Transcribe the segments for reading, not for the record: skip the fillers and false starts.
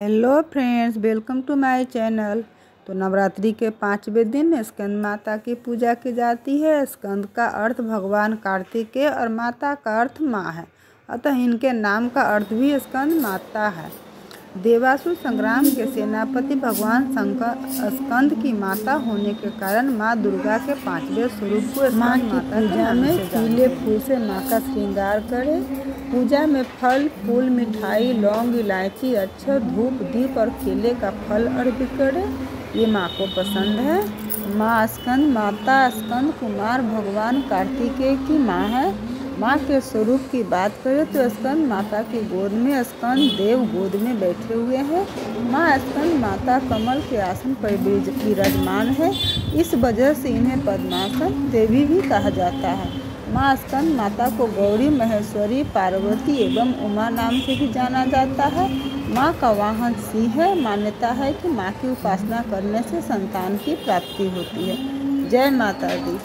Hello friends, welcome to my channel. तो नवरात्रि के 5वें दिन स्कंद माता की पूजा की जाती है। स्कंद का अर्थ भगवान कार्तिकेय और माता का अर्थ माँ है, अतः इनके नाम का अर्थ भी स्कंद माता है। देवासुर संग्राम के सेनापति भगवान स्कंद की माता होने के कारण माँ दुर्गा के 5वें स्वरूप को माँ की पूजा में पीले फूल से माँ का श्रृंगार करें। पूजा में फल फूल मिठाई लौंग इलायची अक्षत धूप दीप और केले का फल अर्पित करें, ये माँ को पसंद है। माँ स्कंद माता स्कंद कुमार भगवान कार्तिकेय की माँ है। माँ के स्वरूप की बात करें तो स्कंद माता की गोद में स्कंद देव गोद में बैठे हुए हैं। माँ स्कंद माता कमल के आसन पर विराजमान है, इस वजह से इन्हें पद्मासन देवी भी कहा जाता है। माँ स्कंद माता को गौरी महेश्वरी पार्वती एवं उमा नाम से भी जाना जाता है। माँ का वाहन सिंह है। मान्यता है कि माँ की उपासना करने से संतान की प्राप्ति होती है। जय माता दी।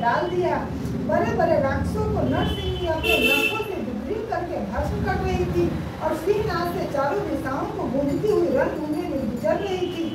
डाल दिया। बड़े बड़े राक्षसों को नरसिंह अपने नखों से विद्रीत करके भस्म कर रही थी और सिंहनाद से चारों दिशाओं को गूंजती हुई रणभूमि में गुजर रही थी।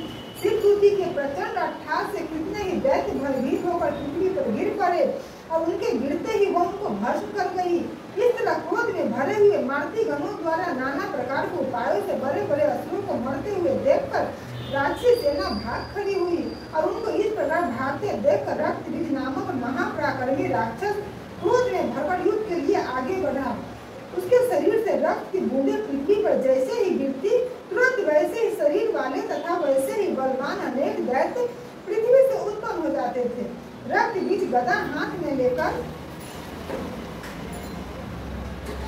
शिवदूती के प्रचंड अट्टहास से कितने ही दैत्य भयभीत होकर पृथ्वी पर गिर पड़े और उनके गिरते ही वो उनको भस्म कर गई। इस तरह क्रोध में भरे हुए मारुति गणों द्वारा नाना प्रकार के उपायों से बड़े बड़े असुरों को मरते हुए देखकर राक्षसी सेना भाग खड़ी हुई और उनको इस प्रकार भागते देखकर रक्तबीज नामक महापराक्रमी राक्षस क्रोध में भरकर युद्ध के लिए आगे बढ़ा। उसके शरीर से रक्त की बूंदें पृथ्वी पर जैसे ही गिरती, तुरंत वैसे ही शरीर वाले तथा वैसे ही बलवान अनेक दैत्य पृथ्वी से उत्पन्न हो जाते थे। रक्तबीज गदा हाथ में लेकर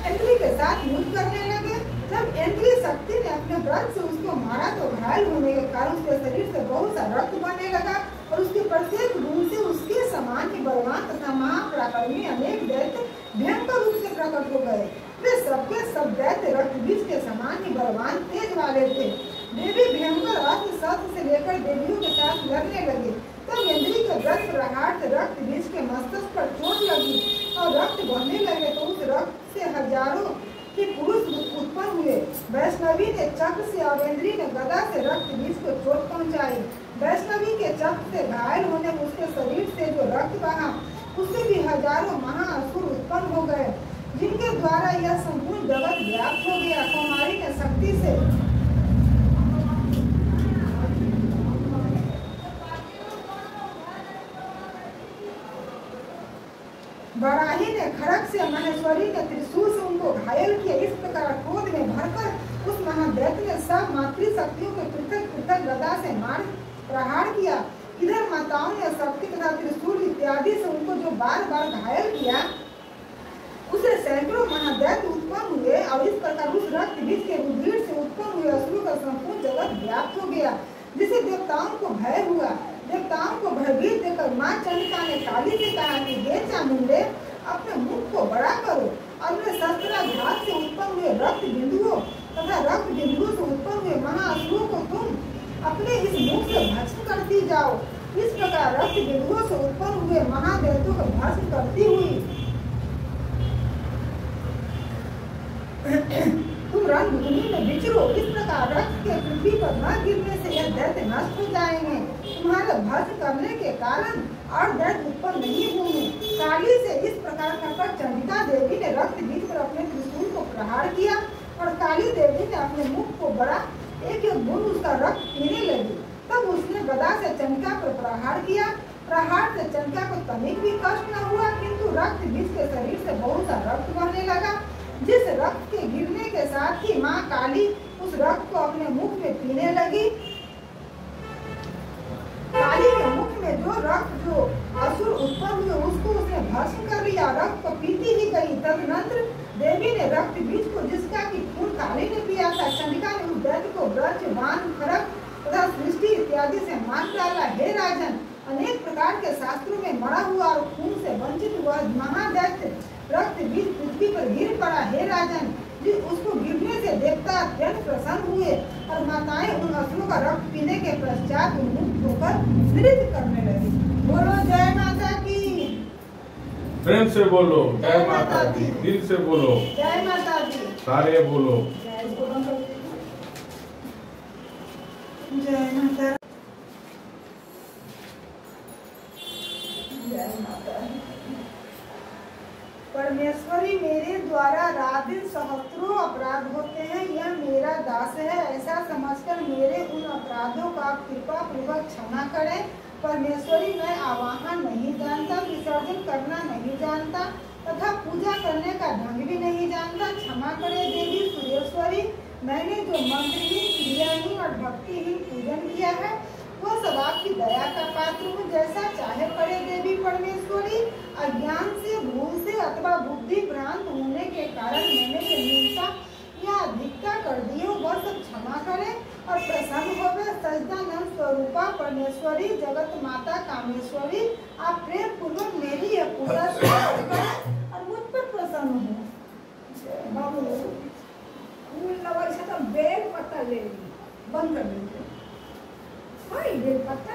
इंद्री के साथ युद्ध करने लगे। जब इंद्री शक्ति ने अपने व्रत से उसको मारा तो घायल होने के कारण उसके शरीर से बहुत सा रक्त बहने लगा और उसके प्रत्येक बूंद से उसके समान ही बलवान तथा महापराक्रमी अनेक दैत्य भयंकर रूप से प्रकट हो गए। वे सबके सब दैत्य रक्तबीज के समान ही बलवान तेज वाले थे। देवी भयंकर अस्त्र शस्त्र से लेकर देवियों के साथ लड़ने लगे। तब इंद्री के व्रत प्रहार से रक्त बीज के मस्तक पर चोट लगी और रक्त बहने लगे, तो उस रक्त से हजारों के पुरुष उत्पन्न हुए। वैष्णवी ने चक्र से और इंद्री ने गदा से रक्त बीज को चोट पहुंचाई। वैष्णवी के चक्र से घायल होने में उसके शरीर से जो रक्त बहा, उससे भी हजारों महाअसुर उत्पन्न हो गए, जिनके द्वारा यह संपूर्ण जगत व्याप्त हो गया। कौमारी ने शक्ति से बराही ने खड़ग से, महेश्वरी ने त्रिशूल से उनको घायल किया। इस प्रकार क्रोध में भरकर उस महादैत्य ने सब मातृशक्तियों के पृथक पृथक गदा से मार प्रहार किया। इधर माताओं ने शक्ति तथा त्रिशूल इत्यादि से उनको जो बार बार घायल किया, उसे सैकड़ों महादैत्य उत्पन्न हुए और इस प्रकार उस रक्त बीज के रुधिर से उत्पन्न हुए असुरों का संपूर्ण जगत व्याप्त हो गया, जिसे देवताओं को भय हुआ। देवताओं को भयभीत देखकर माँ चंडिका ने काली से कहा कि हे चामुंडे, अपने मुख को बड़ा करो और उन्हें शस्त्राघात से उत्पन्न हुए रक्त बिंदुओं तथा रक्त बिंदुओं से उत्पन्न हुए महाअसुरों को तुम अपने इस मुख से भस्म करती जाओ। इस प्रकार रक्त बिंदुओं से उत्पन्न हुए महादैत्यों को भस्म करती हुई तुम रणभूमि में विचरो। इस प्रकार रक्त के पृथ्वी पर न गिरने से यह दैत्य नष्ट हो जाएंगे। तुम्हारे भस्म करने के कारण और दैत्य उत्पन्न नहीं होंगे। काली से इस प्रकार कहकर चंडिका देवी ने रक्त बीज पर अपने त्रिशूल को प्रहार किया और काली देवी ने अपने मुख को बड़ा एक एक बूंद उसका रक्त पीने लगी। तब उसने गदा से चंडिका पर प्रहार किया। प्रहार से चंडिका को तनिक भी कष्ट न हुआ, किंतु रक्त बीज के शरीर से बहुत सा रक्त बहने लगा। जिस रक्त के गिरने के साथ ही माँ काली उस रक्त को अपने मुख में पीने लगी। काली के मुख में जो असुर उत्पन्न हुए उसको उसने भस्म कर लिया, रक्त को पीती ही गई। तदनंतर देवी ने रक्त बीज को, जिसका कि खून काली ने पिया था, चंडिका ने उस दैत्य को ब्रज, बाण, खड़ग तथा सृष्टि इत्यादि से मार डाला। हे राजन, अनेक प्रकार के शास्त्रों में मरा हुआ और खून से वंचित हुआ महादैत्य रक्त बीज पृथ्वी पर गिर पड़ा। हे राजन, उसको गिरने से देवता अत्यंत प्रसन्न हुए और माताएं उन असुरों का रक्त पीने के पश्चात उन्मुक्त होकर नृत्य करने लगी। बोलो जय माता की। प्रेम से बोलो जय माता दी, दिल से बोलो जय माता दी, सारे बोलो जय माता। जय माता। परमेश्वरी, मेरे द्वारा रात दिन सहस्त्रों अपराध होते हैं, यह मेरा दास है, ऐसा समझकर मेरे उन अपराधों का कृपा पूर्वक क्षमा करें। परमेश्वरी, मैं आवाहन नहीं जानता, विसर्जन करना नहीं जानता तथा पूजा करने का ढंग भी नहीं जानता, क्षमा करें देवी सुरेश्वरी। मैंने जो मंत्रहीन, क्रियाहीन और भक्तिहीन पूजन किया है वह सब आपकी दया का पात्र हूँ, जैसा चाहे करे देवी परमेश्वरी। अज्ञान से, भूल से अथवा बुद्धि भ्रांत होने के कारण मैंने जो न्यूनता या अधिकता कर दी हो वह सब क्षमा करें और प्रसन्न होवे। सच्चिदानंद स्वरूपा परमेश्वरी, जगत माता कामेश्वरी, आप प्रेम पूर्वक मेरी यह पूजा करें और मुझ पर प्रसन्न हो। बाबू फूल लगा बेल पत्ता ले ली, बंद कर दीजिए। बेल पत्ता